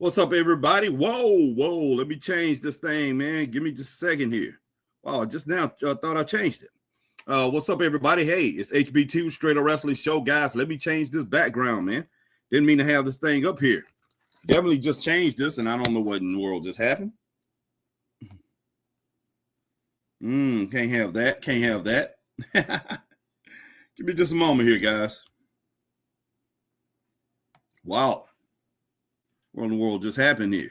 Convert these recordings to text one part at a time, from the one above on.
What's up, everybody? Whoa. Let me change this thing, man. Give me just a second here. Wow, just now thought I changed it. What's up, everybody? Hey, it's HB2 Straight Up Wrestling Show, guys. Let me change this background, man. Didn't mean to have this thing up here. Definitely just changed this, and I don't know what in the world just happened. Can't have that. Can't have that. Give me just a moment here, guys. Wow. What in the world just happened here?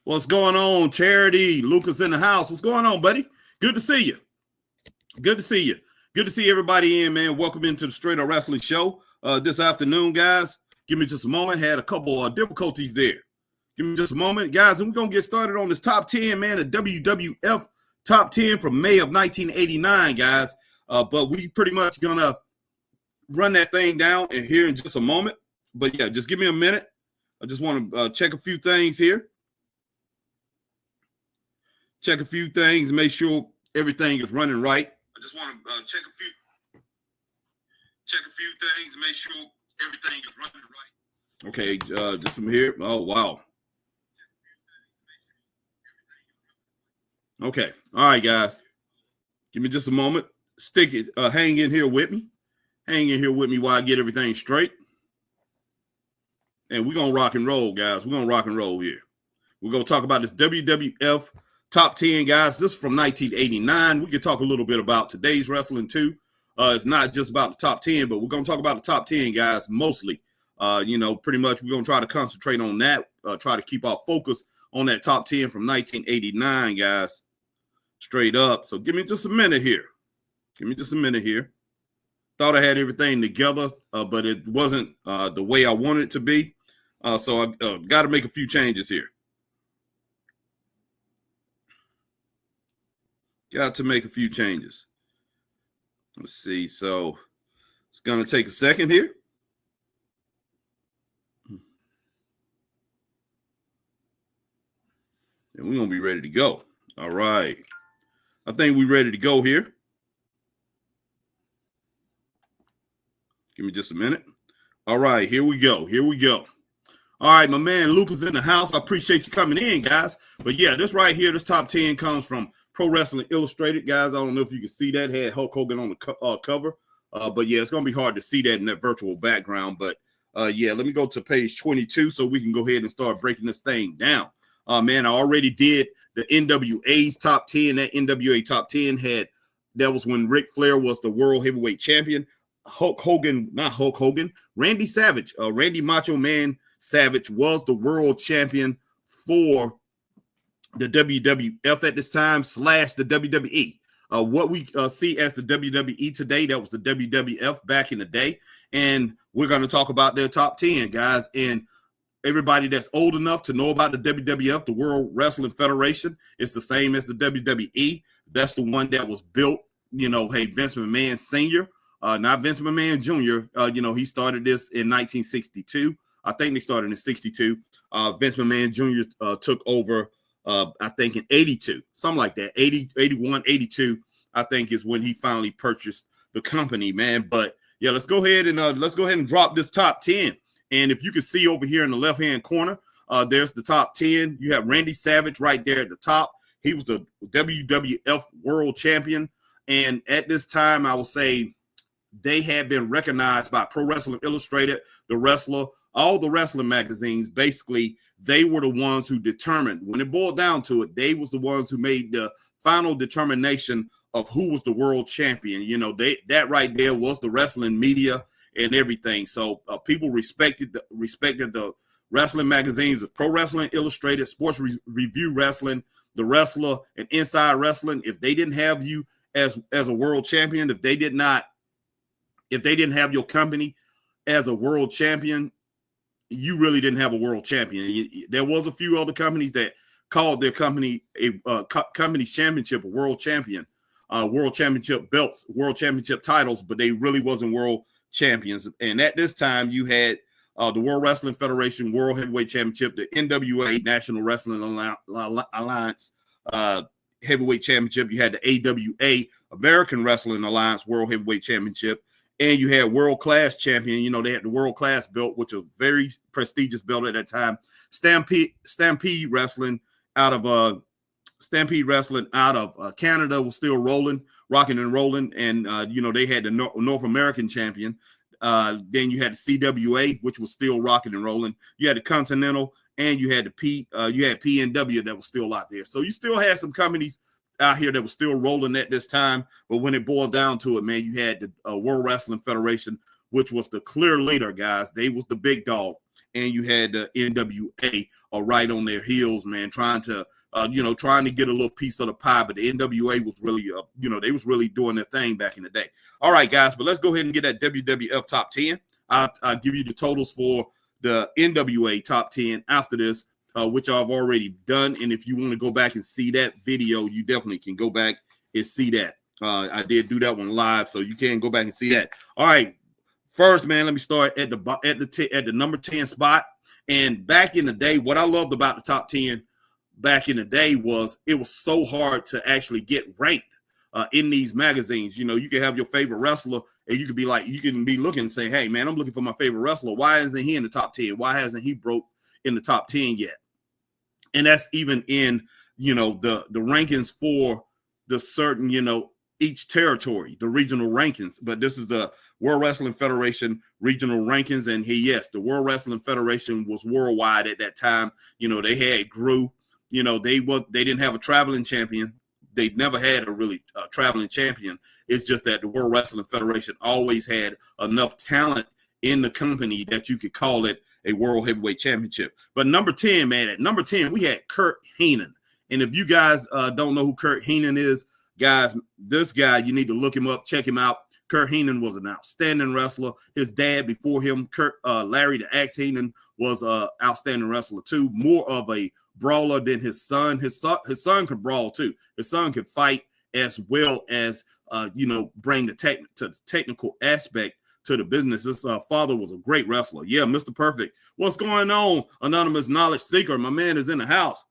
What's going on, Charity? Lucas in the house. What's going on, buddy? Good to see you. Good to see you. Good to see everybody in, man. Welcome into the Straight Up Wrestling Show this afternoon, guys. Give me just a moment. Had a couple of difficulties there. Give me just a moment, guys, and we're going to get started on this top 10, man, the WWF top 10 from May of 1989, guys. But we pretty much going to run that thing down in here in just a moment. But, yeah, just give me a minute. I just want to check a few things here. Check a few things, make sure everything is running right. I just want to check a few things, make sure everything is running right. Okay, just from here. Oh, wow. Okay. All right, guys. Give me just a moment. Stick it. Hang in here with me. Hang in here with me while I get everything straight. And we're going to rock and roll, guys. We're going to rock and roll here. We're going to talk about this WWF top 10, guys. This is from 1989. We could talk a little bit about today's wrestling, too. It's not just about the top 10, but we're going to talk about the top 10, guys, mostly. Pretty much we're going to try to concentrate on that, try to keep our focus on that top 10 from 1989, guys, straight up. So give me just a minute here. Thought I had everything together, but it wasn't the way I wanted it to be. So I got to make a few changes here. Got to make a few changes. Let's see. So it's going to take a second here. And we're going to be ready to go. All right. I think we're ready to go here. Give me just a minute. All right. Here we go. All right, my man Luke is in the house. I appreciate you coming in, guys. But, yeah, this right here, this top 10 comes from Pro Wrestling Illustrated, guys. I don't know if you can see that. Had Hulk Hogan on the cover. But, yeah, it's going to be hard to see that in that virtual background. But, yeah, let me go to page 22 so we can go ahead and start breaking this thing down. Man, I already did the NWA's top 10. That NWA top 10 that was when Ric Flair was the world heavyweight champion. Randy Savage, Randy Macho Man Savage was the world champion for the WWF at this time / the WWE. What we see as the WWE today, that was the WWF back in the day. And we're going to talk about their top 10, guys. And everybody that's old enough to know about the WWF, the World Wrestling Federation, it's the same as the WWE. That's the one that was built, Vince McMahon Sr., not Vince McMahon Jr. He started this in 1962. I think they started in 62. Vince McMahon Jr. Took over, I think, in 82, something like that. 80, 81, 82, I think, is when he finally purchased the company, man. But, yeah, let's go ahead and drop this top 10. And if you can see over here in the left-hand corner, there's the top 10. You have Randy Savage right there at the top. He was the WWF World Champion. And at this time, I would say they had been recognized by Pro Wrestling Illustrated, The Wrestler, all the wrestling magazines. Basically, they were the ones who determined, when it boiled down to it, they was the ones who made the final determination of who was the world champion. That right there was the wrestling media and everything. So people respected the wrestling magazines of Pro Wrestling Illustrated, Sports Review Wrestling, The Wrestler, and Inside Wrestling. If they didn't have you as a world champion, if they didn't have your company as a world champion, you really didn't have a world champion. There was a few other companies that called their company a company's championship a world champion, world championship belts, world championship titles, but they really wasn't world champions. And at this time, you had the World Wrestling Federation World Heavyweight Championship, the NWA National Wrestling Alliance Heavyweight Championship. You had the AWA American Wrestling Alliance World Heavyweight Championship, and you had World Class Champion. You know, they had the World Class belt, which was a very prestigious belt at that time. Stampede Wrestling out of Canada was still rocking and rolling, and you know, they had the North American champion. Then you had the CWA, which was still rocking and rolling. You had the Continental, and you had the PNW that was still out there. So you still had some companies out here that was still rolling at this time. But when it boiled down to it, man, you had the World Wrestling Federation, which was the clear leader, guys. They was the big dog. And you had the NWA right on their heels, man, trying to get a little piece of the pie. But the NWA was really, they was really doing their thing back in the day. All right, guys, but let's go ahead and get that WWF top 10. I'll give you the totals for the NWA top 10 after this, which I've already done. And if you want to go back and see that video, you definitely can go back and see that. I did do that one live, so you can go back and see that. All right. First, man, let me start at the number 10 spot. And back in the day, what I loved about the top 10 back in the day was it was so hard to actually get ranked in these magazines. You know, you can have your favorite wrestler, and you can be looking and say, hey, man, I'm looking for my favorite wrestler. Why isn't he in the top 10? Why hasn't he broke in the top 10 yet? And that's even in, the rankings for the certain, each territory, the regional rankings. But this is the World Wrestling Federation regional rankings. And yes, the World Wrestling Federation was worldwide at that time. They had grew, they didn't have a traveling champion. They never had a really traveling champion. It's just that the World Wrestling Federation always had enough talent in the company that you could call it a World Heavyweight Championship. But number 10, man, at number 10, we had Kurt Heenan. And if you guys don't know who Kurt Heenan is, guys, this guy, you need to look him up, check him out. Kurt Heenan was an outstanding wrestler. His dad before him, Larry the Axe Heenan, was an outstanding wrestler too. More of a brawler than his son. His son could brawl too. His son could fight as well as bring the technical aspect to the business. His father was a great wrestler. Yeah, Mr. Perfect. What's going on, Anonymous Knowledge Seeker? My man is in the house.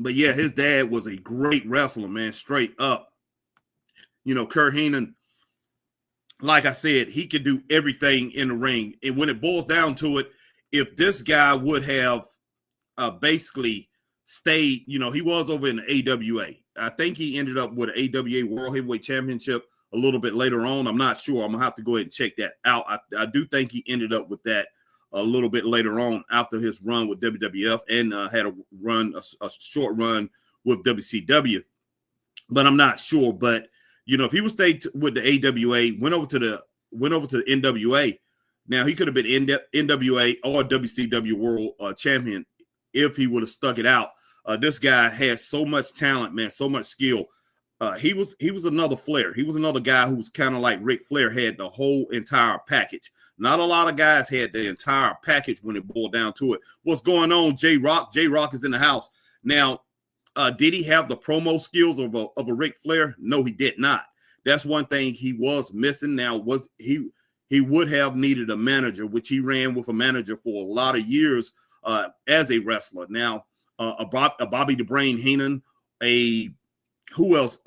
But yeah, his dad was a great wrestler, man, straight up. Kurt Heenan, like I said, he could do everything in the ring. And when it boils down to it, if this guy would have basically stayed, he was over in the AWA. I think he ended up with an AWA World Heavyweight Championship a little bit later on. I'm not sure. I'm going to have to go ahead and check that out. I do think he ended up with that a little bit later on after his run with WWF, and had a short run with WCW, but I'm not sure. But if he would stay with the AWA, went over to the NWA, now he could have been NWA or WCW World Champion if he would have stuck it out. This guy had so much talent, man, so much skill. He was another Flair. He was another guy who was kind of like Ric Flair, had the whole entire package. Not a lot of guys had the entire package when it boiled down to it. What's going on, J-Rock? J-Rock is in the house. Now, did he have the promo skills of a Ric Flair? No, he did not. That's one thing he was missing. Now, he would have needed a manager, which he ran with a manager for a lot of years as a wrestler. Now, a Bobby the Brain Heenan, who else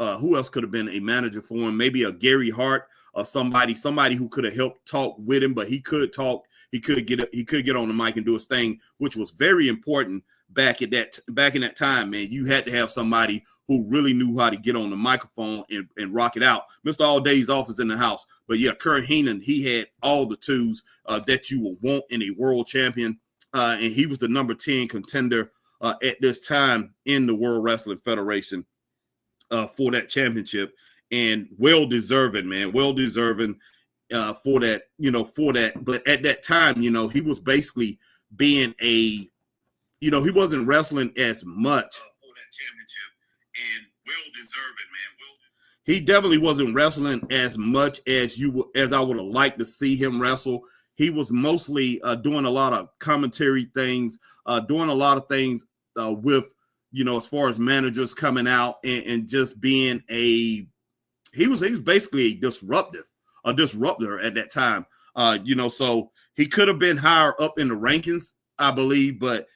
could have been a manager for him? Maybe a Gary Hart. Or somebody who could have helped talk with him, but he could talk. He could get on the mic and do his thing, which was very important back in that time, man. You had to have somebody who really knew how to get on the microphone and rock it out. Mr. All Day's office in the house, but yeah, Kurt Heenan, he had all the tools that you would want in a world champion, and he was the number 10 contender at this time in the World Wrestling Federation for that championship. And well deserving, man, well deserving for that. But at that time, he was basically being he wasn't wrestling as much for that championship, and well deserving, man. He definitely wasn't wrestling as much as I would have liked to see him wrestle. He was mostly doing a lot of commentary things, doing a lot of things with, as far as managers coming out and just being he was basically a disruptive a disruptor at that time. So he could have been higher up in the rankings, I believe, but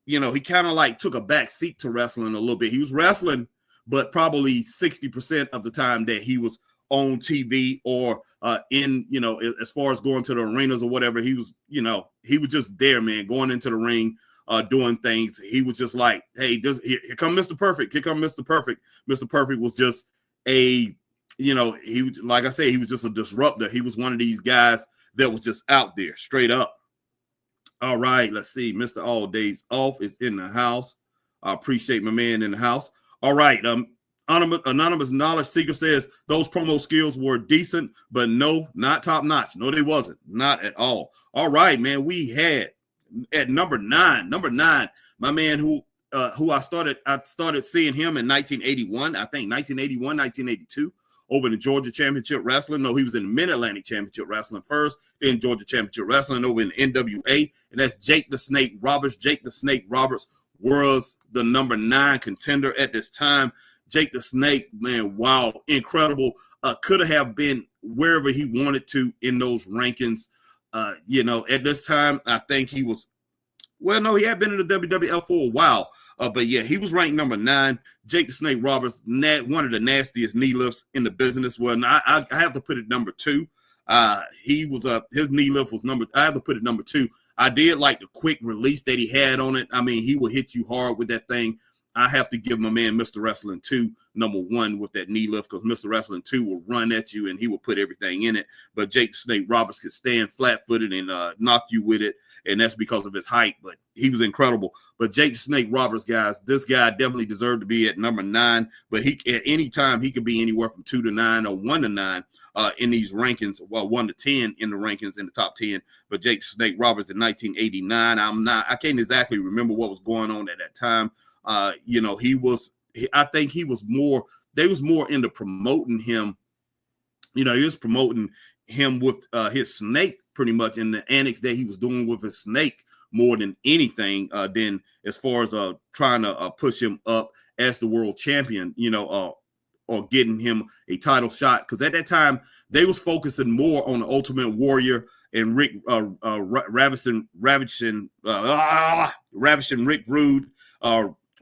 he kind of like took a back seat to wrestling a little bit. He was wrestling, but probably 60% of the time that he was on TV or as far as going to the arenas or whatever, he was just there, man, going into the ring, doing things. He was just like, hey, here come Mr. Perfect. Here come Mr. Perfect. Mr. Perfect was just he was, like I said, he was just a disruptor. He was one of these guys that was just out there straight up. All right, let's see. Mr. All Days Off is in the house. I appreciate my man in the house. All right. Anonymous Knowledge Seeker says those promo skills were decent, but no, not top notch. No, they wasn't. Not at all. All right, man. We had at number nine, my man who I started seeing him in 1981. I think 1981, 1982. Over in the Georgia Championship Wrestling. No, he was in the Mid-Atlantic Championship Wrestling first, then Georgia Championship Wrestling over in NWA, and that's Jake the Snake Roberts. Jake the Snake Roberts was the number 9 contender at this time. Jake the Snake, man, wow, incredible. Could have been wherever he wanted to in those rankings. At this time, I think he was, well, no, he had been in the WWF for a while. But yeah, he was ranked number 9. Jake the Snake Roberts, one of the nastiest knee lifts in the business. Well, I have to put it number 2. His knee lift was I have to put it number 2. I did like the quick release that he had on it. I mean, he will hit you hard with that thing. I have to give my man Mr. Wrestling 2 number 1 with that knee lift, because Mr. Wrestling 2 will run at you and he will put everything in it. But Jake the Snake Roberts could stand flat-footed and knock you with it, and that's because of his height. But he was incredible. But Jake the Snake Roberts, guys, this guy definitely deserved to be at number 9. But he at any time he could be anywhere from 2 to 9 or 1 to 9 in these rankings. Well, 1 to 10 in the rankings in the top 10. But Jake the Snake Roberts in 1989, I can't exactly remember what was going on at that time. I think they was more into promoting him. He was promoting him with his snake pretty much in the annex that he was doing with his snake more than anything, than as far as trying to push him up as the world champion, or getting him a title shot. Because at that time, they was focusing more on the Ultimate Warrior and Ravishing Rick Rude,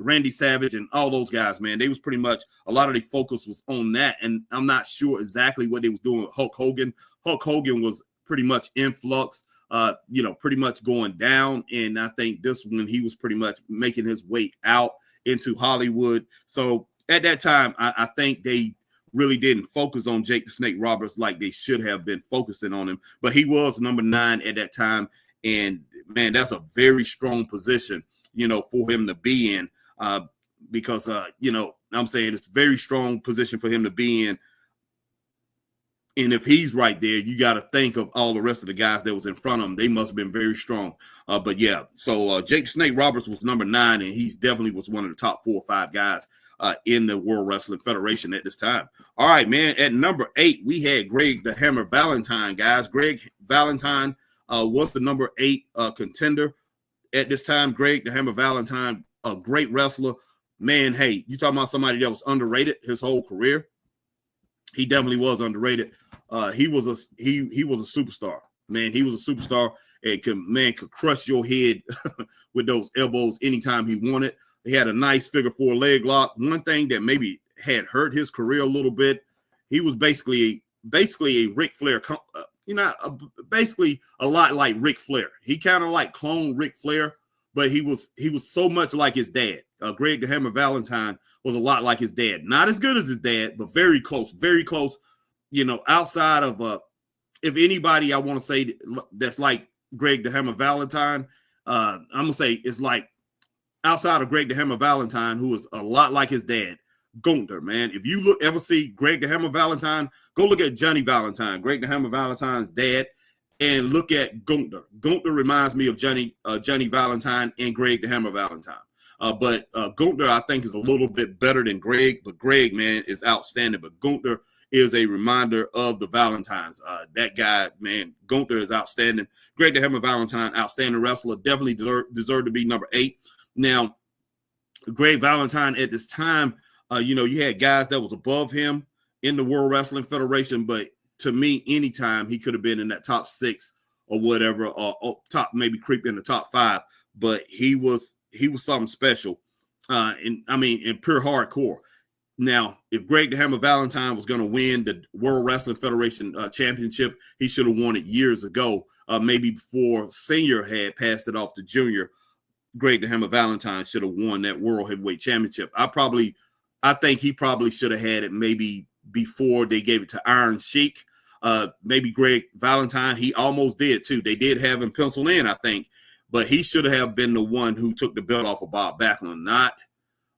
Randy Savage, and all those guys, man. They was pretty much, a lot of their focus was on that. And I'm not sure exactly what they was doing with Hulk Hogan. Hulk Hogan was pretty much in flux, pretty much going down. And I think this one, he was pretty much making his way out into Hollywood. So at that time, I think they really didn't focus on Jake the Snake Roberts like they should have been focusing on him. But he was number 9 at that time. And man, that's a very strong position, for him to be in. Because I'm saying it's a very strong position for him to be in. And if he's right there, you got to think of all the rest of the guys that was in front of him. They must have been very strong. But yeah, so Jake the Snake Roberts was number 9, and he's definitely was one of the top 4 or 5 guys in the World Wrestling Federation at this time. All right, man. At number 8, we had Greg the Hammer Valentine, guys. Greg Valentine was the number 8 contender at this time. Greg the Hammer Valentine, a great wrestler, man. Hey, you talking about somebody that was underrated his whole career? He definitely was underrated. He was a superstar, man. He was a superstar and could crush your head with those elbows anytime he wanted. He had a nice figure 4 leg lock. One thing that maybe had hurt his career a little bit, he was basically a Ric Flair, basically a lot like Ric Flair. He kind of like cloned Ric Flair, but he was so much like his dad. Greg the Hammer Valentine was a lot like his dad. Not as good as his dad, but very close, very close. Outside of if anybody I want to say that's like Greg the Hammer Valentine, I'm gonna say it's like outside of Greg the Hammer Valentine, who is a lot like his dad, Gunther, man. If you ever see Greg the Hammer Valentine, go look at Johnny Valentine, Greg the Hammer Valentine's dad, and look at Gunther. Gunther reminds me of Johnny Valentine and Greg the Hammer Valentine. But Gunther, I think, is a little bit better than Greg. But Greg, man, is outstanding. But Gunther is a reminder of the Valentines. That guy, man, Gunther is outstanding. Greg the Hammer Valentine, outstanding wrestler. Definitely deserved to be number 8. Now, Greg Valentine at this time, you had guys that was above him in the World Wrestling Federation, but to me, anytime he could have been in that top 6 or whatever, or top, maybe creep in the top 5. But he was something special, and I mean, in pure hardcore. Now, if Greg the Hammer Valentine was going to win the World Wrestling Federation championship, he should have won it years ago, maybe before Senior had passed it off to Junior. Greg the Hammer Valentine should have won that World Heavyweight Championship. I think he probably should have had it maybe before they gave it to Iron Sheik. Maybe Greg Valentine, he almost did too. They did have him penciled in, I think, but he should have been the one who took the belt off of Bob Backlund, not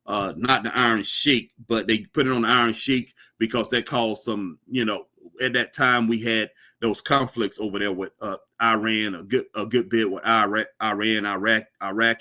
the Iron Sheik, but they put it on the Iron Sheik because that caused some, at that time we had those conflicts over there with Iran, a good bit with Iraq,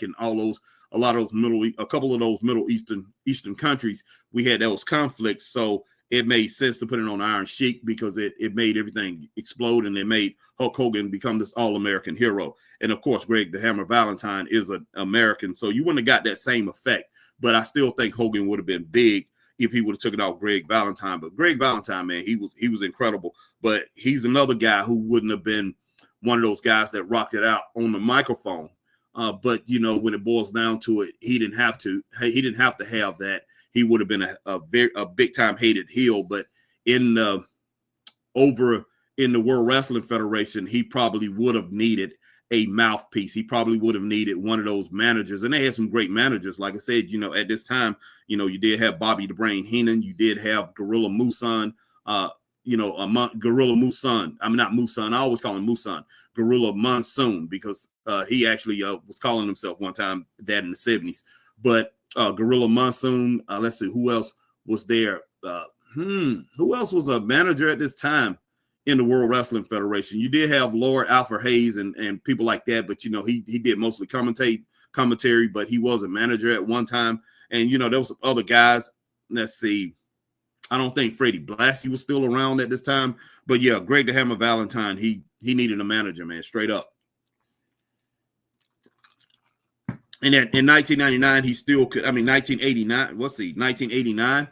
and all those, a couple of those Middle Eastern countries. We had those conflicts, so it made sense to put it on Iron Sheik because it made everything explode, and it made Hulk Hogan become this all-American hero. And of course, Greg the Hammer Valentine is an American, so you wouldn't have got that same effect. But I still think Hogan would have been big if he would have took it off Greg Valentine. But Greg Valentine, man, he was incredible. But he's another guy who wouldn't have been one of those guys that rocked it out on the microphone. But when it boils down to it, he didn't have to have that. He would have been a big time hated heel. But over in the World Wrestling Federation, he probably would have needed a mouthpiece. He probably would have needed one of those managers, and they had some great managers. Like I said, at this time, you did have Bobby the Brain Heenan, you did have Gorilla Mooson, Gorilla Mooson. I mean, not Mooson. I always call him Mooson. Gorilla Monsoon, because he actually was calling himself one time that in the 70s. But Gorilla Monsoon. Let's see who else was there. Who else was a manager at this time in the World Wrestling Federation? You did have Lord Alfred Hayes and people like that, but he did mostly commentary, but he was a manager at one time. And there was some other guys. Let's see. I don't think Freddie Blassie was still around at this time, but yeah, Greg the Hammer Valentine, he needed a manager, man, straight up. And then in 1999, he still could. I mean, 1989. 1989.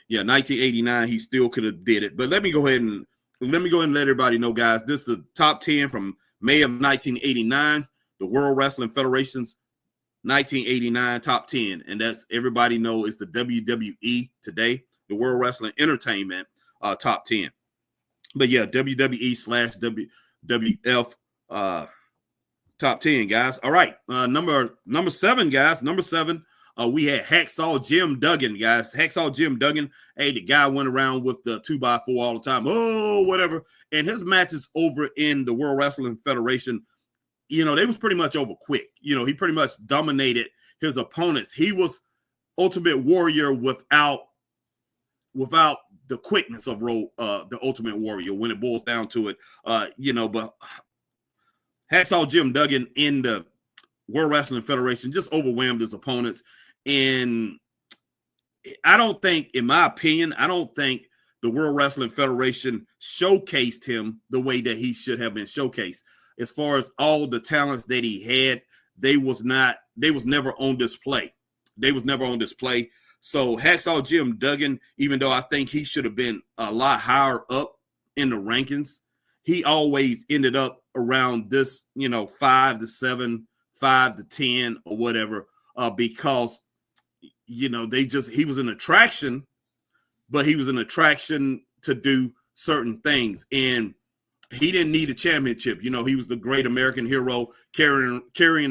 Yeah, 1989. He still could have did it. But let me go ahead and let everybody know, guys. This is the top 10 from May of 1989. The World Wrestling Federation's 1989 top 10, and that's, everybody know, is the WWE today, the World Wrestling Entertainment top 10. But yeah, WWE / WWF top 10, guys. All right, number 7, guys. Number 7, we had Hacksaw Jim Duggan, guys. Hacksaw Jim Duggan. Hey, the guy went around with the 2x4 all the time. Oh, whatever. And his matches over in the World Wrestling Federation, they was pretty much over quick. He pretty much dominated his opponents. He was Ultimate Warrior without the quickness of the Ultimate Warrior when it boils down to it. But Hacksaw Jim Duggan in the World Wrestling Federation just overwhelmed his opponents. And I don't think, in my opinion, the World Wrestling Federation showcased him the way that he should have been showcased. As far as all the talents that he had, they was never on display. So Hacksaw Jim Duggan, even though I think he should have been a lot higher up in the rankings, he always ended up around this, 5 to 7, 5 to 10 or whatever, because, he was an attraction, but he was an attraction to do certain things. And he didn't need a championship. He was the great American hero carrying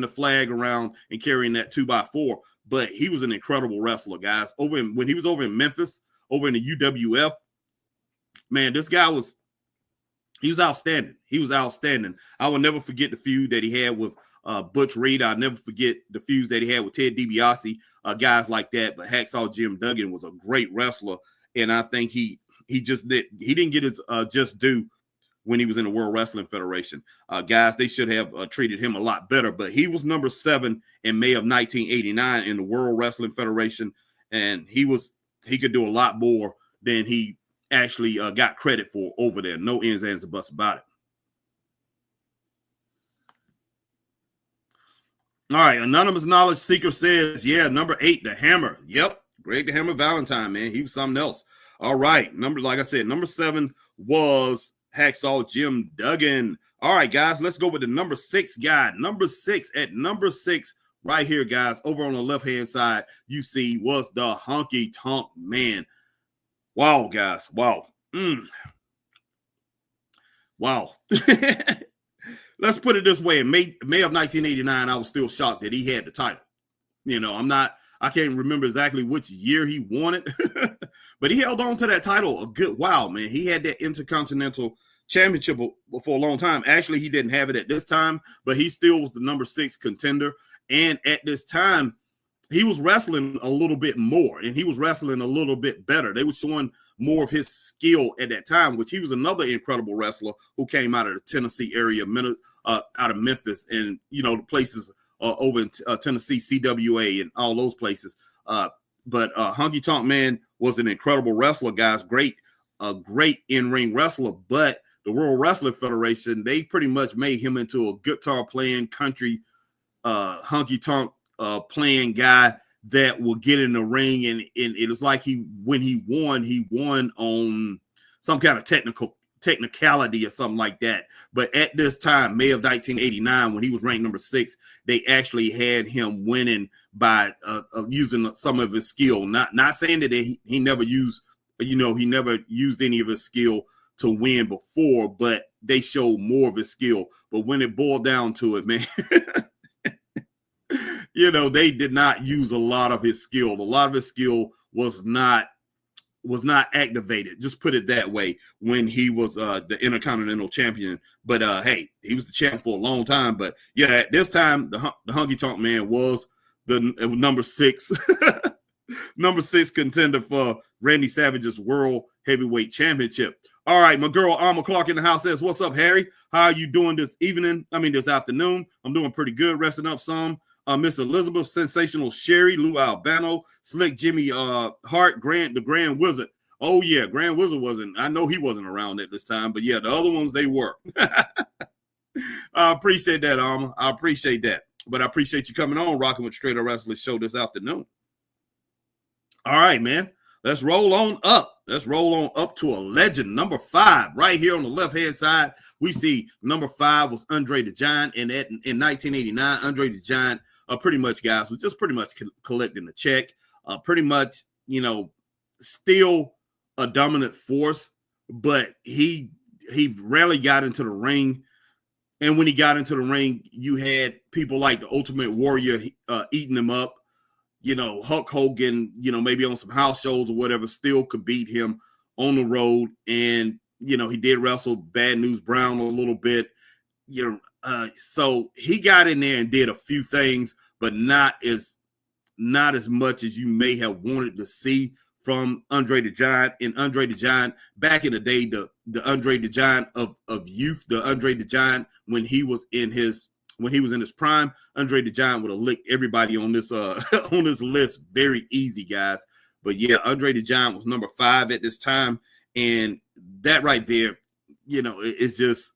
the flag around and carrying that 2x4. But he was an incredible wrestler, guys. When he was over in Memphis, over in the UWF, man, this guy was outstanding. He was outstanding. I will never forget the feud that he had with Butch Reed. I'll never forget the feuds that he had with Ted DiBiase, guys like that. But Hacksaw Jim Duggan was a great wrestler, and I think he didn't get his just due when he was in the World Wrestling Federation. Guys, they should have treated him a lot better. But he was number 7 in May of 1989 in the World Wrestling Federation, and he could do a lot more than he actually got credit for over there. No ends, ands, or buts about it. All right, Anonymous Knowledge Seeker says, yeah, number 8, the Hammer. Yep, Greg the Hammer Valentine, man. He was something else. All right, like I said, number 7 was Hacksaw Jim Duggan. All right, guys, let's go with the number 6 guy. Number 6 right here, guys. Over on the left-hand side, you see was the Honky Tonk Man. Wow, guys. Wow. Wow. Let's put it this way. In May of 1989, I was still shocked that he had the title. You know, I can't remember exactly which year he won it, but he held on to that title a good while, man. He had that Intercontinental Championship for a long time. Actually, he didn't have it at this time, but he still was the number 6 contender. And at this time, he was wrestling a little bit more, and he was wrestling a little bit better. They were showing more of his skill at that time, which he was another incredible wrestler who came out of the Tennessee area, out of Memphis, and, you know, the places over in Tennessee, CWA, and all those places. But Honky Tonk Man was an incredible wrestler, guys. A great in-ring wrestler. But the World Wrestling Federation, they pretty much made him into a guitar-playing, country honky tonk playing guy that will get in the ring, and it was like when he won on some kind of technicality or something like that. But at this time, May of 1989, when he was ranked number 6, they actually had him winning by using some of his skill. Not saying that he never used, you know, he never used any of his skill to win before, but they showed more of his skill. But when it boiled down to it, man, you know, they did not use a lot of his skill. A lot of his skill was not activated. Just put it that way. When he was the Intercontinental Champion, but hey, he was the champ for a long time. But yeah, at this time, the Honky Tonk Man was the number 6, number 6 contender for Randy Savage's World Heavyweight Championship. All right, my girl Alma Clark in the house says, "What's up, Harry? How are you doing this evening? This afternoon. I'm doing pretty good. Resting up some." Miss Elizabeth, Sensational Sherry, Lou Albano, Slick Jimmy Hart, the Grand Wizard. Oh, yeah, Grand Wizard wasn't. I know he wasn't around at this time, but yeah, the other ones, they were. I appreciate that, Alma. I appreciate that. But I appreciate you coming on, rocking with Straight Up Wrestling Show this afternoon. All right, man. Let's roll on up. Let's roll on up to a legend, number 5. Right here on the left-hand side, we see number 5 was Andre the Giant. And in 1989, Andre the Giant, pretty much, guys, was just pretty much collecting the check. Pretty much, you know, still a dominant force, but he rarely got into the ring. And when he got into the ring, you had people like the Ultimate Warrior eating him up. You know, Hulk Hogan, you know, maybe on some house shows or whatever, still could beat him on the road. And, you know, he did wrestle Bad News Brown a little bit. You know, so he got in there and did a few things, but not as much as you may have wanted to see from Andre the Giant. And Andre the Giant, back in the day, the Andre the Giant of youth, the Andre the Giant when he was in his prime, Andre the Giant would have licked everybody on this on this list very easy, guys. But yeah, Andre the Giant was number 5 at this time, and that right there, you know, it's just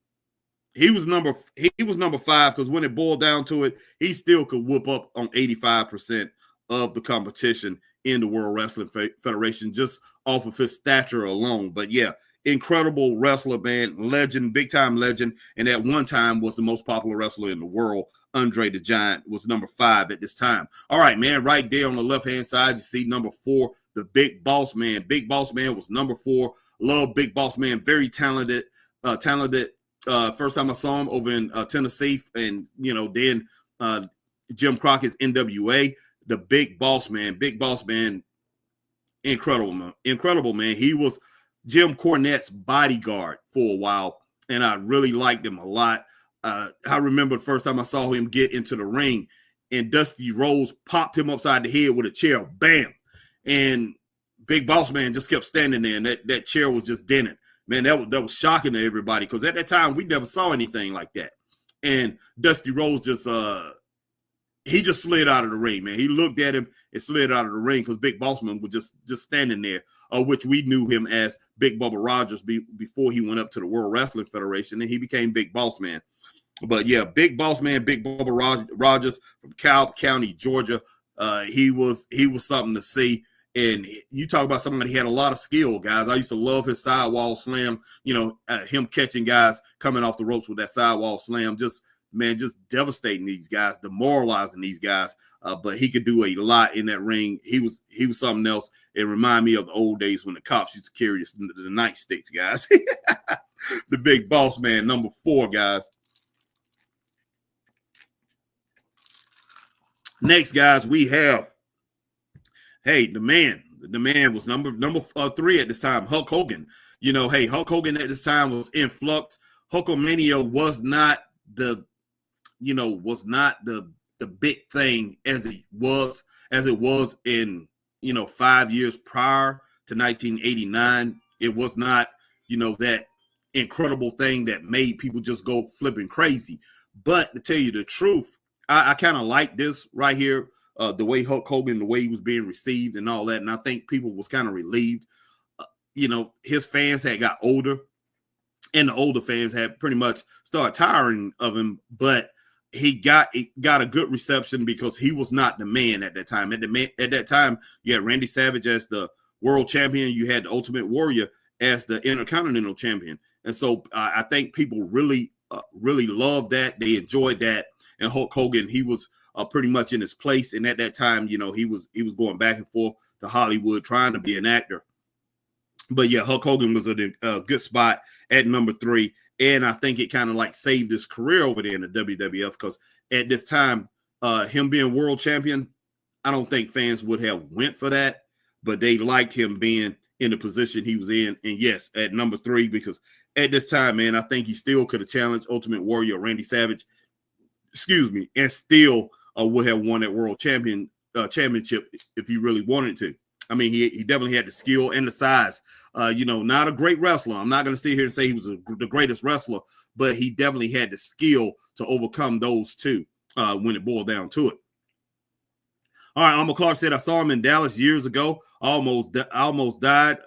he was number 5 because when it boiled down to it, he still could whoop up on 85% of the competition in the World Wrestling Federation just off of his stature alone. But yeah, incredible wrestler, man, legend, big time legend, and at one time was the most popular wrestler in the world. Andre the Giant was number 5 at this time. All right, man, right there on the left-hand side, you see number 4, the Big Boss Man. Big Boss Man was number 4. Love Big Boss Man, very talented. First time I saw him over in Tennessee, and, you know, then Jim Crockett's NWA. The Big Boss Man, incredible, man. He was Jim Cornette's bodyguard for a while, and I really liked him a lot. I remember the first time I saw him get into the ring, and Dusty Rhodes popped him upside the head with a chair, bam, and Big Boss Man just kept standing there, and that chair was just dented. Man, that was shocking to everybody, because at that time we never saw anything like that. And Dusty Rhodes just he just slid out of the ring, man. He looked at him and slid out of the ring because Big Boss Man was just standing there, which we knew him as Big Bubba Rogers before he went up to the World Wrestling Federation, and he became Big Boss Man. But yeah, Big Boss Man, Big Bubba Rogers from Cobb County, Georgia. He was something to see. And you talk about somebody who had a lot of skill, guys. I used to love his sidewall slam, him catching guys coming off the ropes with that sidewall slam. Just devastating these guys, demoralizing these guys. But he could do a lot in that ring. He was something else. It reminded me of the old days when the cops used to carry the nightsticks, guys. The big boss man, number 4, guys. Next, guys, we have, the man was number 3 at this time, Hulk Hogan. Hulk Hogan at this time was in flux. Hulkamania was not the big thing as it was in 5 years prior to 1989. It was not that incredible thing that made people just go flipping crazy. But to tell you the truth, I kind of like this right here, the way Hulk Hogan, the way he was being received and all that. And I think people was kind of relieved. His fans had got older, and the older fans had pretty much started tiring of him. But he got a good reception because he was not the man at that time. At that time, you had Randy Savage as the world champion. You had the Ultimate Warrior as the Intercontinental champion. And so I think people really loved that. They enjoyed that. And Hulk Hogan, he was pretty much in his place. And at that time, he was going back and forth to Hollywood trying to be an actor. But yeah, Hulk Hogan was a good spot at number 3. And I think it kind of like saved his career over there in the WWF, because at this time, him being world champion, I don't think fans would have went for that, but they liked him being in the position he was in. And yes, at number 3, because at this time, man, I think he still could have challenged Ultimate Warrior Randy Savage, and still would have won that world championship if he really wanted to. I mean, he definitely had the skill and the size. Not a great wrestler. I'm not going to sit here and say he was the greatest wrestler, but he definitely had the skill to overcome those two when it boiled down to it. All right, Alma Clark said, I saw him in Dallas years ago. Almost died.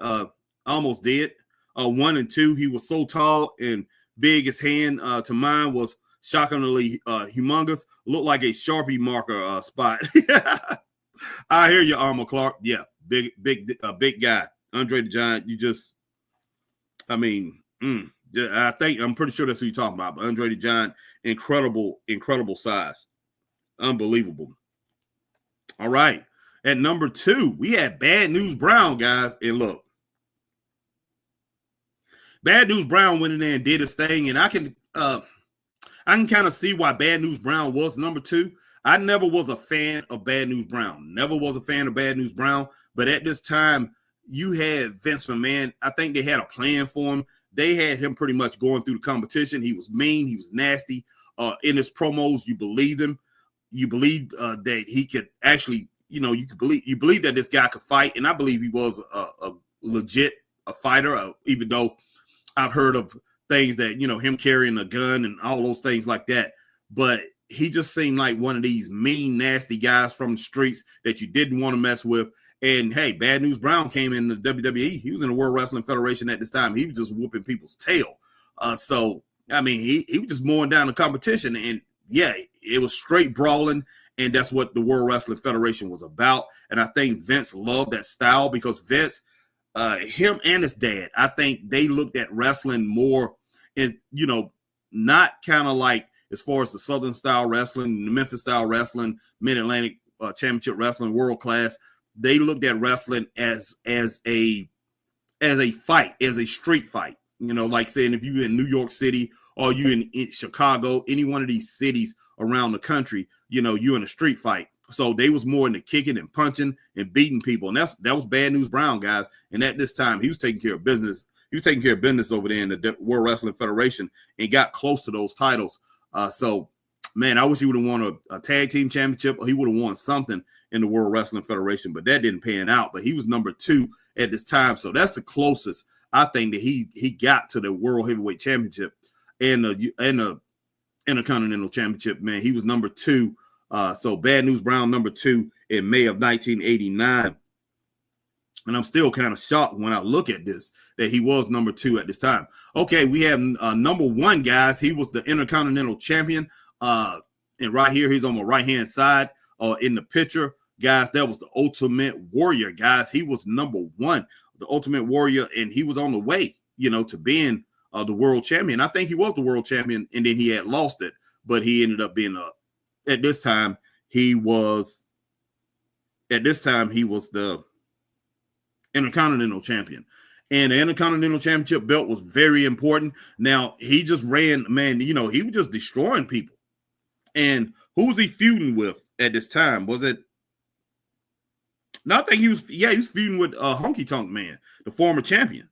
Almost did. 1 and 2, he was so tall and big. His hand to mine was shockingly humongous. Looked like a Sharpie marker spot. I hear you, Alma Clark. Yeah, big guy. Andre the Giant, I'm pretty sure that's who you're talking about. But Andre the Giant, incredible size. Unbelievable. All right. At number 2, we had Bad News Brown, guys. And look, Bad News Brown went in there and did his thing. And I can kind of see why Bad News Brown was number 2. I never was a fan of Bad News Brown. But at this time, you had Vince McMahon. I think they had a plan for him. They had him pretty much going through the competition. He was mean. He was nasty. In his promos, you believed him. You believed that he could actually, you believe that this guy could fight. And I believe he was a legit fighter, even though I've heard of things that, him carrying a gun and all those things like that. But he just seemed like one of these mean, nasty guys from the streets that you didn't want to mess with. And hey, Bad News Brown came in the WWE. He was in the World Wrestling Federation at this time. He was just whooping people's tail. So, I mean, he was just mowing down the competition. And yeah, it was straight brawling. And that's what the World Wrestling Federation was about. And I think Vince loved that style because Vince, him and his dad, I think they looked at wrestling more and, not kind of like as far as the Southern style wrestling, the Memphis style wrestling, Mid-Atlantic Championship Wrestling, world class. They looked at wrestling as a fight, as a street fight. Like saying if you're in New York City or you in Chicago, any one of these cities around the country, you're in a street fight. So they was more into kicking and punching and beating people. And that was Bad News Brown, guys. And at this time, he was taking care of business. He was taking care of business over there in the World Wrestling Federation and got close to those titles. So, man, I wish he would have won a tag team championship or he would have won something in the World Wrestling Federation, but that didn't pan out. But he was number 2 at this time. So that's the closest I think that he got to the World Heavyweight Championship and the Intercontinental Championship, man. He was number 2. So Bad News Brown, number 2 in May of 1989. And I'm still kind of shocked when I look at this, that he was number 2 at this time. Okay, we have number 1, guys. He was the Intercontinental Champion. And right here, he's on my right-hand side in the picture. guys, that was the Ultimate Warrior, guys. He was number one, the Ultimate Warrior, and he was on the way, to being the world champion. I think he was the world champion, and then he had lost it, but he ended up being at this time he was the Intercontinental champion. And the Intercontinental Championship belt was very important. Now, he just ran, man, he was just destroying people. And who was he feuding with at this time? Was it? No, I think he was feuding with Honky Tonk Man, the former champion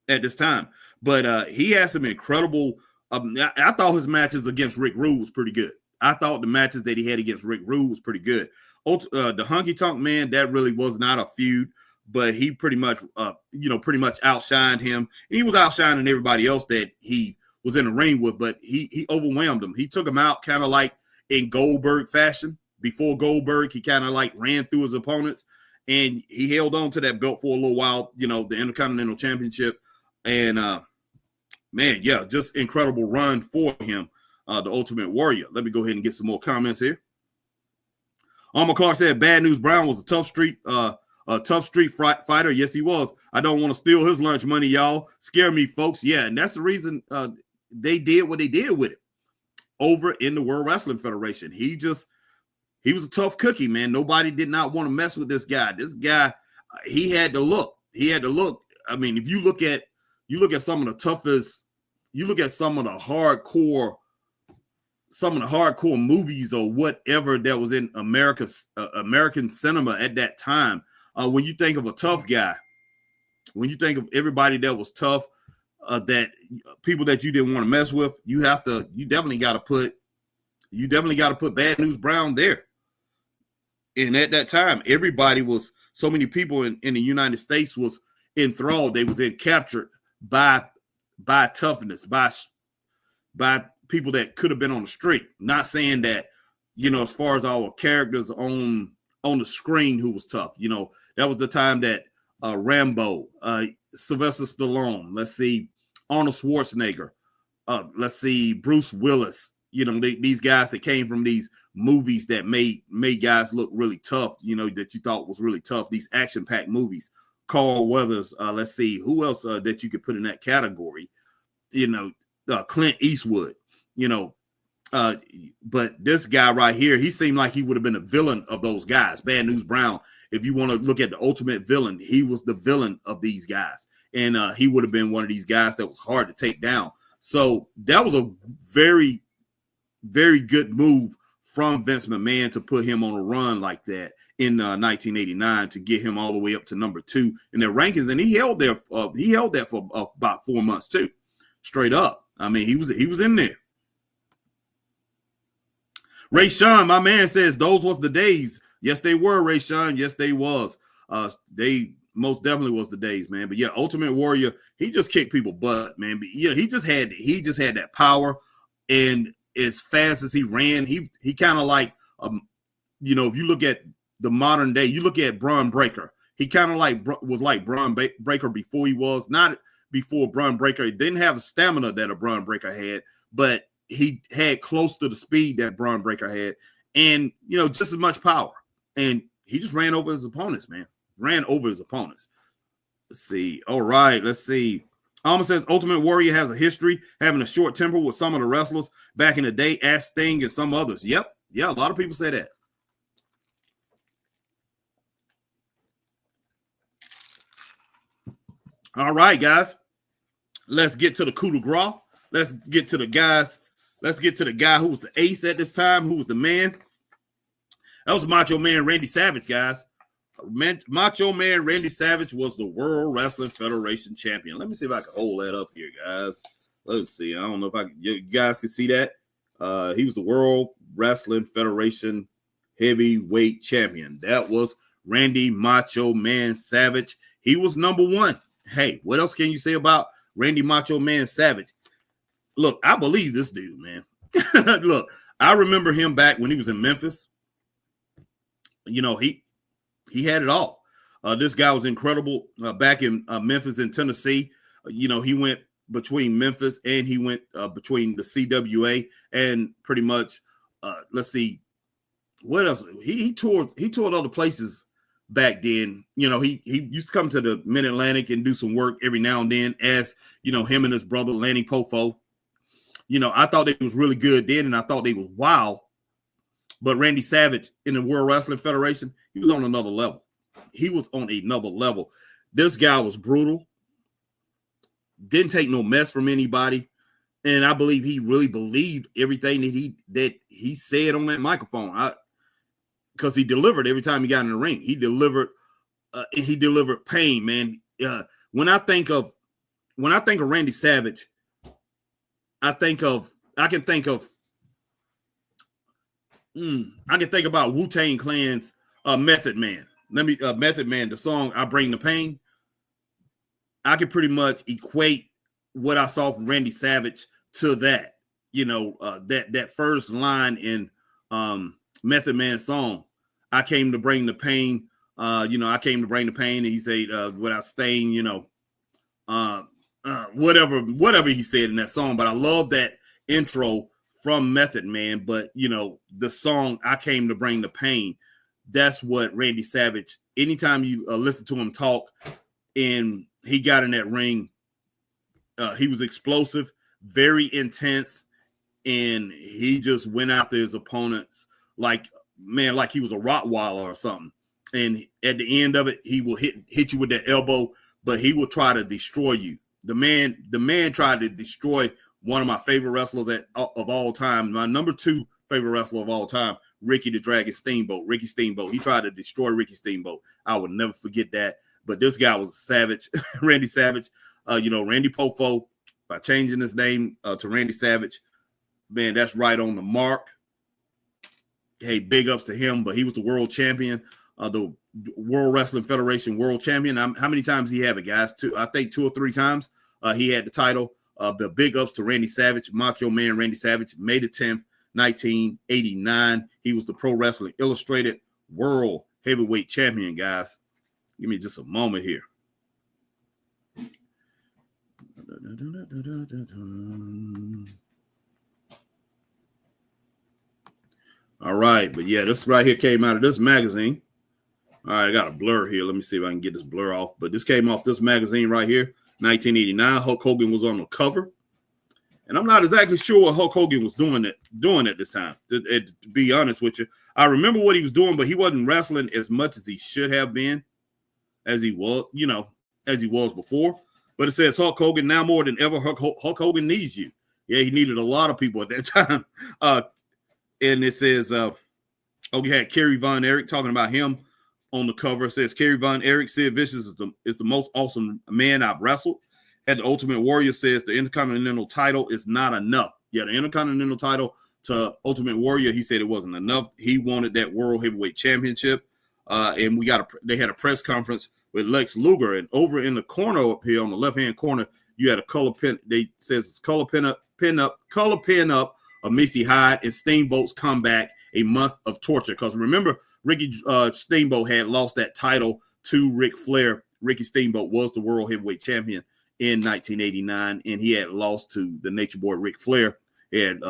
at this time. But he had some incredible, I thought his matches against Rick Rude was pretty good. I thought the matches that he had against Rick Rude was pretty good. The Honky Tonk Man, that really was not a feud, but he pretty much outshined him. And he was outshining everybody else that he was in the ring with, but he overwhelmed him. He took him out kind of like in Goldberg fashion. Before Goldberg, he kind of like ran through his opponents, and he held on to that belt for a little while, the Intercontinental Championship. And, man, yeah, just incredible run for him, the Ultimate Warrior. Let me go ahead and get some more comments here. Alma Clark said Bad News Brown was a tough street fighter. Yes, he was. I don't want to steal his lunch money, y'all. Scare me, folks. Yeah, and that's the reason they did what they did with it over in the World Wrestling Federation. He was a tough cookie, man. Nobody did not want to mess with this guy. This guy, he had to look. I mean, if you look at some of the toughest, you look at some of the hardcore movies or whatever that was in American cinema at that time. When you think of a tough guy, when you think of everybody that was tough, that people that you didn't want to mess with, you definitely got to put Bad News Brown there. And at that time, so many people in the United States was enthralled. They was captured by toughness, by people that could have been on the street. Not saying that, as far as our characters on the screen who was tough, that was the time that Rambo, Sylvester Stallone, let's see, Arnold Schwarzenegger, let's see, Bruce Willis, these guys that came from these movies that made guys look really tough, that you thought was really tough, these action-packed movies. Carl Weathers, let's see, who else that you could put in that category? Clint Eastwood, but this guy right here, he seemed like he would have been a villain of those guys. Bad News Brown, if you want to look at the ultimate villain, he was the villain of these guys. And he would have been one of these guys that was hard to take down. So that was a very, very good move from Vince McMahon to put him on a run like that in 1989 to get him all the way up to number 2 in their rankings. And he held that for about 4 months too, straight up. I mean, he was in there. Ray Sean, my man, says those was the days. Yes, they were, Ray Sean. Yes, they was. They most definitely was the days, man. But yeah, Ultimate Warrior, he just kicked people butt, man. But yeah, he just had that power, and as fast as he ran, he kind of like if you look at the modern day, you look at Braun Breaker. He kind of was like Braun Breaker before he was, not before Braun Breaker. He didn't have the stamina that a Braun Breaker had, but he had close to the speed that Braun Breaker had, and just as much power. And he just ran over his opponents, man. Ran over his opponents. Let's see. All right, let's see. Alma says Ultimate Warrior has a history having a short temper with some of the wrestlers back in the day, as Sting and some others. Yep. Yeah, a lot of people say that. All right, guys. Let's get to the coup de grace. Let's get to the guys. Let's get to the guy who was the ace at this time, who was the man. That was Macho Man Randy Savage, guys. Macho Man Randy Savage was the World Wrestling Federation champion. Let me see if I can hold that up here, guys. Let's see. I don't know if you guys can see that. He was the World Wrestling Federation heavyweight champion. That was Randy Macho Man Savage. He was number 1. Hey, what else can you say about Randy Macho Man Savage? Look, I believe this dude, man. Look, I remember him back when he was in Memphis. He had it all. This guy was incredible back in Memphis and Tennessee. He went between Memphis and he went between the CWA and pretty much, let's see, what else? He toured other places back then. He used to come to the Mid-Atlantic and do some work every now and then as, him and his brother Lanny Poffo. I thought they was really good then, and I thought they was wild. But Randy Savage in the World Wrestling Federation, he was on another level. This guy was brutal. Didn't take no mess from anybody. And I believe he really believed everything that he said on that microphone. Because he delivered every time he got in the ring. He delivered pain, man. When I think of Randy Savage, I can think about Wu-Tang Clan's Method Man. Method Man, the song "I Bring the Pain." I could pretty much equate what I saw from Randy Savage to that. That first line in Method Man's song, "I came to bring the pain." I came to bring the pain, and he said, "Without stain," whatever he said in that song. But I love that intro from Method Man. But the song "I Came to Bring the Pain," that's what Randy Savage. Anytime you listen to him talk, and he got in that ring, he was explosive, very intense, and he just went after his opponents like he was a Rottweiler or something. And at the end of it, he will hit you with that elbow, but he will try to destroy you. The man tried to destroy one of my favorite wrestlers of all time, my number 2 favorite wrestler of all time, Ricky the Dragon Steamboat. Ricky Steamboat. He tried to destroy Ricky Steamboat. I would never forget that. But this guy was savage, Randy Savage. Randy Poffo, by changing his name to Randy Savage, man, that's right on the mark. Hey, big ups to him. But he was the world champion, the World Wrestling Federation world champion. How many times he have it, guys? I think 2 or 3 times he had the title. But big ups to Randy Savage, Macho Man Randy Savage, May the 10th, 1989. He was the Pro Wrestling Illustrated World Heavyweight Champion, guys. Give me just a moment here. All right, but yeah, this right here came out of this magazine. All right, I got a blur here. Let me see if I can get this blur off. But this came off this magazine right here, 1989. Hulk Hogan was on the cover. And I'm not exactly sure what Hulk Hogan was doing at this time, to be honest with you. I remember what he was doing, but he wasn't wrestling as much as he should have been, as he was before. But it says Hulk Hogan, now more than ever, Hulk Hogan needs you. Yeah, he needed a lot of people at that time. And it says, we had Kerry Von Erich talking about him on the cover. It says, Kerry Von Erich, Sid Vicious is the most awesome man I've wrestled. And the Ultimate Warrior says the Intercontinental title is not enough. Yeah, the Intercontinental title to Ultimate Warrior, he said it wasn't enough. He wanted that World Heavyweight Championship. And they had a press conference with Lex Luger. And over in the corner up here on the left-hand corner, you had a color pin. They says it's color pin up of Missy Hyde and Steamboat's comeback, a month of torture. Because remember, Ricky Steamboat had lost that title to Ric Flair. Ricky Steamboat was the World Heavyweight Champion in 1989, and he had lost to the Nature Boy Ric Flair. And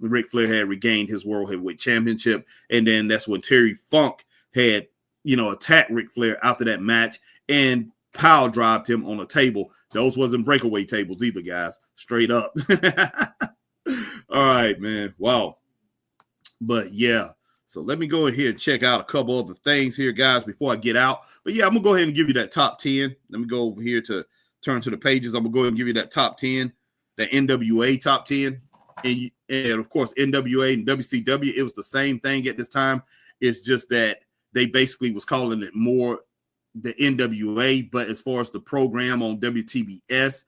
Ric Flair had regained his World Heavyweight Championship, and then that's when Terry Funk had attacked Ric Flair after that match and power dropped him on a table. Those wasn't breakaway tables either, guys. Straight up. All right, man. Wow. But yeah. So let me go in here and check out a couple other things here, guys, before I get out. But yeah, I'm gonna go ahead and give you that top 10. Let me go over here to turn to the pages. I'm gonna go ahead and give you that top 10, the NWA top 10. And of course, NWA and WCW, it was the same thing at this time. It's just that they basically was calling it more the NWA, but as far as the program on WTBS,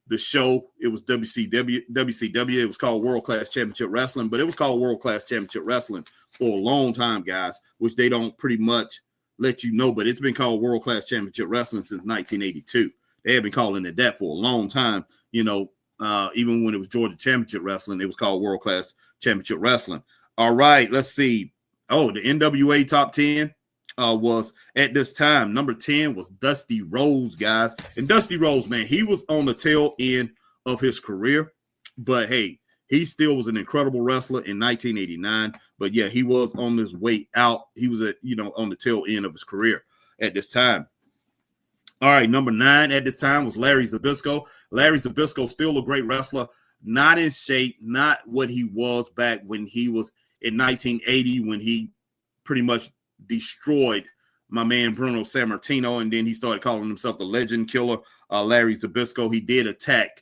the show, it was WCW. It was called World Class Championship Wrestling, but it was called World Class Championship Wrestling for a long time, guys, which they don't pretty much let you know, but it's been called World Class Championship Wrestling since 1982. They have been calling it that for a long time. Even when it was Georgia Championship Wrestling, it was called World Class Championship Wrestling. All right, let's see. Oh, the NWA top 10 was at this time. Number 10 was Dusty Rhodes, guys. And Dusty Rhodes, man, he was on the tail end of his career. But hey, he still was an incredible wrestler in 1989. But yeah, he was on his way out. He was on the tail end of his career at this time. All right, number 9 at this time was Larry Zbyszko. Larry Zbyszko, still a great wrestler, not in shape, not what he was back when he was in 1980, when he pretty much destroyed my man Bruno Sammartino, and then he started calling himself the Legend Killer. Larry Zbyszko, he did attack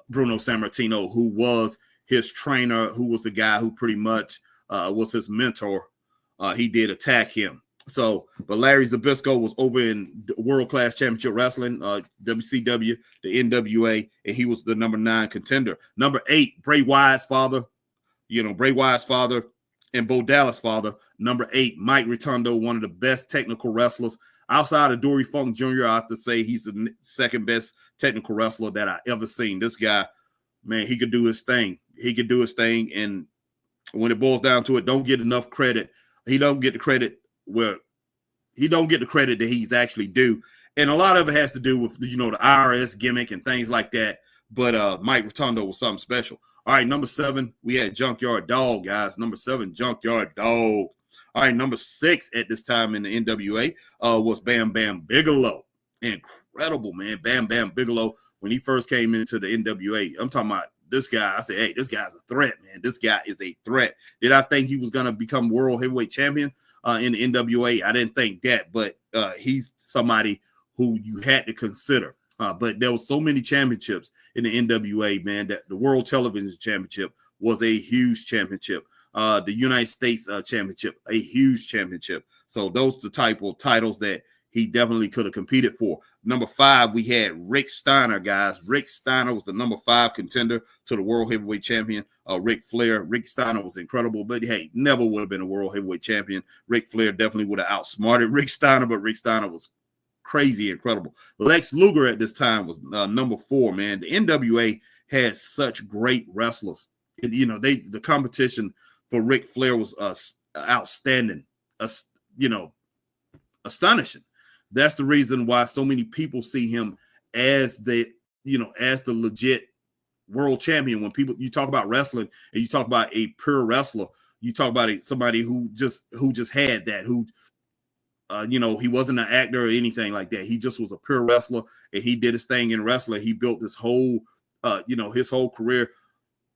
Bruno Sammartino, who was his trainer, who was the guy who pretty much was his mentor. He did attack him. So, but Larry Zbyszko was over in World Class Championship Wrestling, WCW, the NWA, and he was the number 9 contender. Number 8, Bray Wyatt's father, Bray Wyatt's father and Bo Dallas' father. Number 8, Mike Rotundo, one of the best technical wrestlers outside of Dory Funk Jr. I have to say he's the second best technical wrestler that I ever seen. This guy, man, he could do his thing. And when it boils down to it, don't get enough credit. He don't get the credit that he's actually due. And a lot of it has to do with, the IRS gimmick and things like that. But Mike Rotundo was something special. All right, number 7, we had Junkyard Dog, guys. Number 7, Junkyard Dog. All right, number 6 at this time in the NWA was Bam Bam Bigelow. Incredible, man. Bam Bam Bigelow, when he first came into the NWA, I'm talking about this guy. I said, hey, this guy's a threat, man. This guy is a threat. Did I think he was going to become world heavyweight champion in the NWA? I didn't think that, but he's somebody who you had to consider. But there was so many championships in the NWA, man, that the World Television Championship was a huge championship. The United States Championship, a huge championship. So those are the type of titles that he definitely could have competed for. Number 5, we had Rick Steiner, guys. Rick Steiner was the number 5 contender to the World Heavyweight Champion, Ric Flair. Rick Steiner was incredible, but hey, never would have been a World Heavyweight Champion. Ric Flair definitely would have outsmarted Rick Steiner, but Rick Steiner was crazy incredible. Lex Luger at this time was number 4, man. The NWA had such great wrestlers. The competition for Ric Flair was outstanding, astonishing. That's the reason why so many people see him as the legit world champion. When you talk about wrestling and you talk about a pure wrestler, you talk about somebody who just had that, who he wasn't an actor or anything like that. He just was a pure wrestler, and he did his thing in wrestling. He built this whole, his whole career.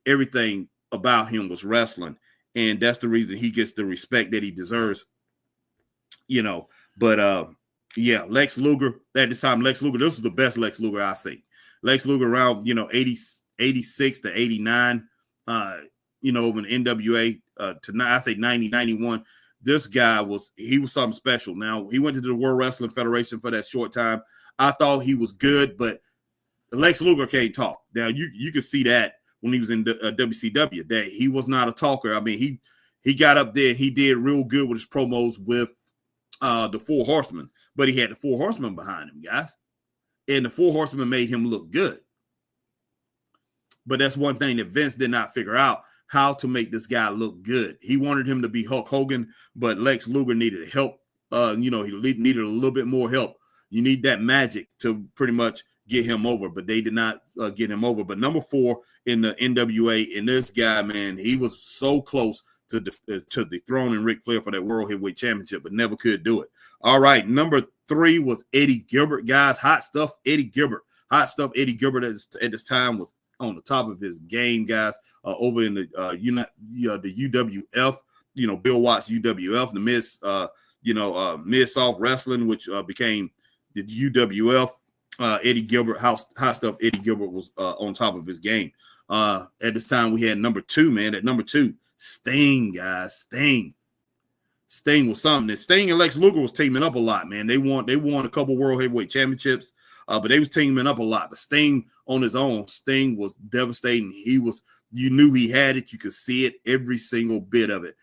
Everything about him was wrestling, and that's the reason he gets the respect that he deserves. But yeah, Lex Luger at this time. Lex Luger, this was the best Lex Luger I see. Lex Luger around 86 to 89. Over in NWA I say 90, 91. This guy was something special. Now, he went to the World Wrestling Federation for that short time. I thought he was good, but Lex Luger can't talk. Now, you could see that when he was in WCW, that he was not a talker. I mean, he got up there and he did real good with his promos with the Four Horsemen, but he had the Four Horsemen behind him, guys. And the Four Horsemen made him look good. But that's one thing that Vince did not figure out, how to make this guy look good. He wanted him to be Hulk Hogan, but Lex Luger needed help. He needed a little bit more help. You need that magic to pretty much get him over, but they did not get him over. But number 4 in the NWA, and this guy, man, he was so close to dethroning Ric Flair for that World Heavyweight Championship, but never could do it. All right, number 3 was Eddie Gilbert, guys. Hot stuff, Eddie Gilbert. Hot stuff, Eddie Gilbert at this time was on the top of his game, guys. Over in the UWF, Bill Watts UWF, the Mid-South Wrestling, which became the UWF. Eddie Gilbert, hot stuff. Eddie Gilbert was on top of his game. At this time, we had number 2, man. At number 2, Sting, guys. Sting was something. Sting and Lex Luger was teaming up a lot, man. They won a couple World Heavyweight Championships. But they was teaming up a lot. But Sting on his own, Sting was devastating. You knew he had it. You could see it, every single bit of it.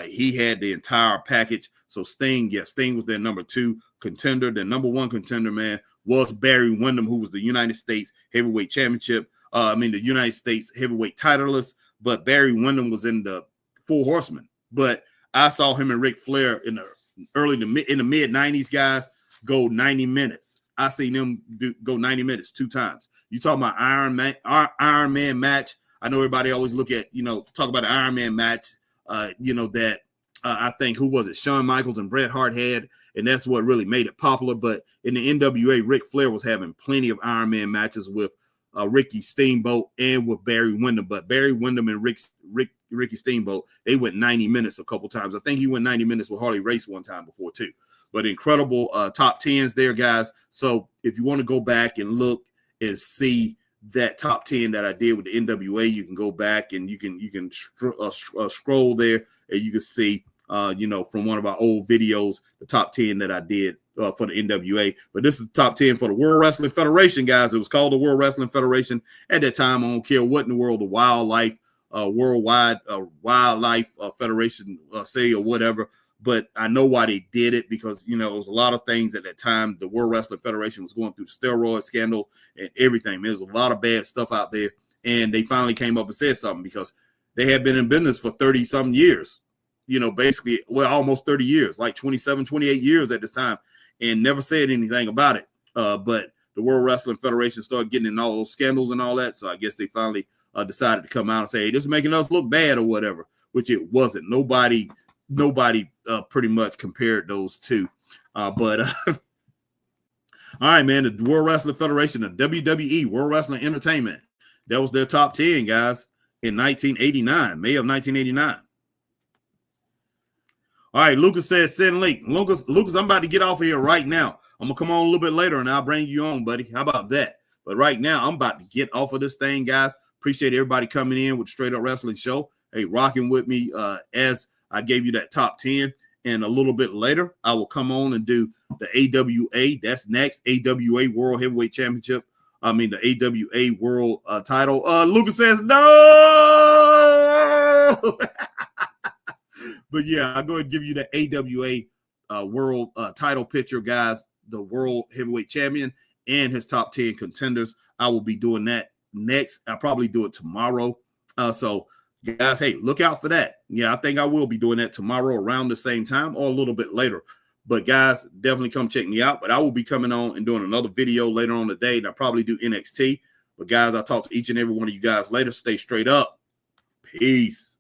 He had the entire package. So Sting was their number 2 contender. Their number 1 contender, man, was Barry Windham, who was the United States Heavyweight Championship. The United States Heavyweight titleist. But Barry Windham was in the Four Horsemen. But I saw him and Ric Flair in the mid 90s, guys, go 90 minutes. I seen them go 90 minutes 2 times. You talking about Iron Man match? I know everybody always look at, talk about the Iron Man match, that I think, who was it? Shawn Michaels and Bret Hart had, and that's what really made it popular. But in the NWA, Ric Flair was having plenty of Iron Man matches with Ricky Steamboat and with Barry Windham. But Barry Windham and Ricky Steamboat, they went 90 minutes a couple times. I think he went 90 minutes with Harley Race one time before too. But incredible top 10s there, guys. So if you want to go back and look and see that top 10 that I did with the NWA, you can go back and you can scroll there, and you can see from one of our old videos, the top 10 that I did for the NWA. But this is the top 10 for the World Wrestling Federation, guys. It was called the World Wrestling Federation at that time. I don't care what in the world, the Wildlife Worldwide Wildlife Federation say or whatever. But I know why they did it, because, it was a lot of things at that time. The World Wrestling Federation was going through the steroid scandal and everything. There's a lot of bad stuff out there. And they finally came up and said something, because they had been in business for 30-something years, basically, almost 30 years, like 27, 28 years at this time, and never said anything about it. But the World Wrestling Federation started getting in all those scandals and all that. So I guess they finally decided to come out and say, hey, this is making us look bad or whatever, which it wasn't. Nobody pretty much compared those two. But all right, man, the World Wrestling Federation, the WWE, World Wrestling Entertainment, that was their top 10, guys, in 1989, May of 1989. All right, Lucas says send link. Lucas, I'm about to get off of here right now. I'm going to come on a little bit later, and I'll bring you on, buddy. How about that? But right now, I'm about to get off of this thing, guys. Appreciate everybody coming in with the Straight Up Wrestling Show. Hey, rocking with me as I gave you that top 10. And a little bit later, I will come on and do the AWA. That's next. AWA World Heavyweight Championship. The AWA World title. Lucas says no. But yeah, I'll go ahead and give you the AWA World title picture, guys. The World Heavyweight Champion and his top 10 contenders. I will be doing that next. I'll probably do it tomorrow. So guys, hey, look out for that. Yeah, I think I will be doing that tomorrow around the same time or a little bit later. But guys, definitely come check me out. But I will be coming on and doing another video later on today, and I'll probably do NXT. But guys, I'll talk to each and every one of you guys later. Stay straight up. Peace.